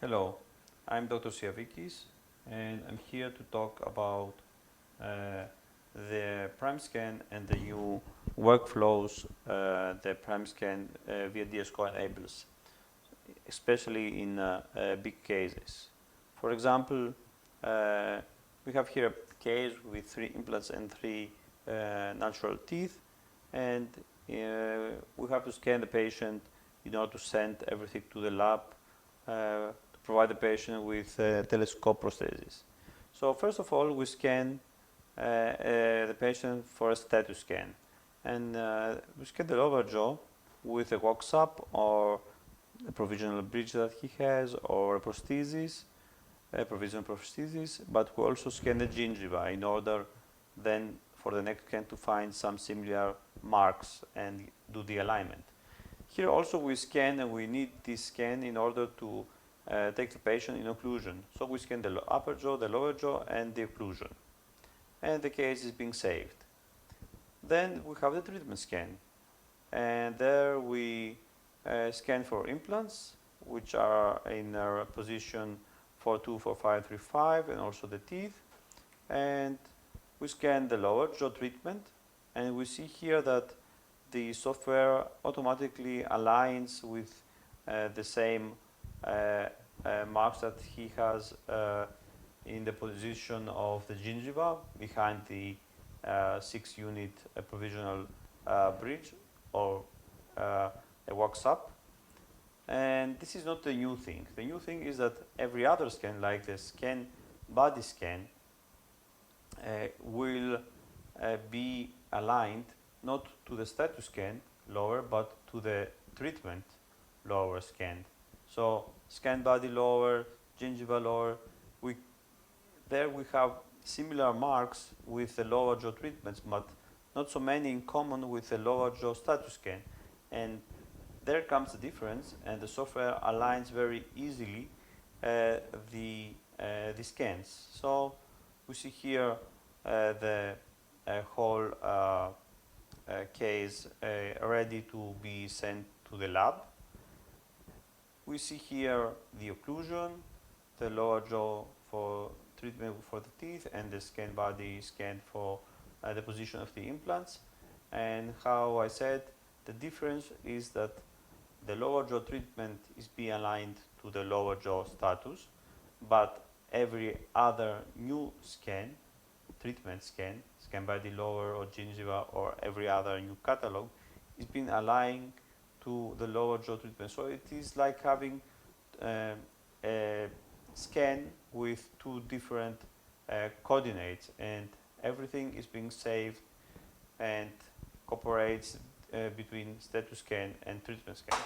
Hello, I'm Dr. Siavikis and I'm here to talk about the Primescan and the new workflows the Primescan via DS CORE enables, especially in big cases. For example, we have here a case with 3 implants and 3 natural teeth, and we have to scan the patient in order to send everything to the lab to provide the patient with telescope prosthesis. So first of all, we scan the patient for a status scan, and we scan the lower jaw with a wax-up or a provisional bridge that he has, or a prosthesis, a provisional prosthesis, but we also scan the gingiva in order then for the next scan to find some similar marks and do the alignment. Here also we scan, and we need this scan in order to take the patient in occlusion. So we scan the upper jaw, the lower jaw, and the occlusion. And the case is being saved. Then we have the treatment scan. And there we scan for implants, which are in position 424535, and also the teeth. And we scan the lower jaw treatment, and we see here that the software automatically aligns with the same marks that he has in the position of the gingiva behind the 6-unit provisional bridge or a wax-up. And this is not the new thing. The new thing is that every other scan, like the scan body scan, will be aligned not to the status scan lower, but to the treatment lower scan. So scan body lower, gingiva lower. There we have similar marks with the lower jaw treatments, but not so many in common with the lower jaw status scan. And there comes the difference, and the software aligns very easily the scans. So we see here the whole case ready to be sent to the lab. We see here the occlusion, the lower jaw for treatment for the teeth, and the scan body scan for the position of the implants. And how I said, the difference is that the lower jaw treatment is being aligned to the lower jaw status, but every other new scan, treatment scan, scan by the lower or gingiva, or every other new catalog, is being aligned to the lower jaw treatment. So it is like having a scan with 2 different coordinates, and everything is being saved and cooperates between status scan and treatment scan.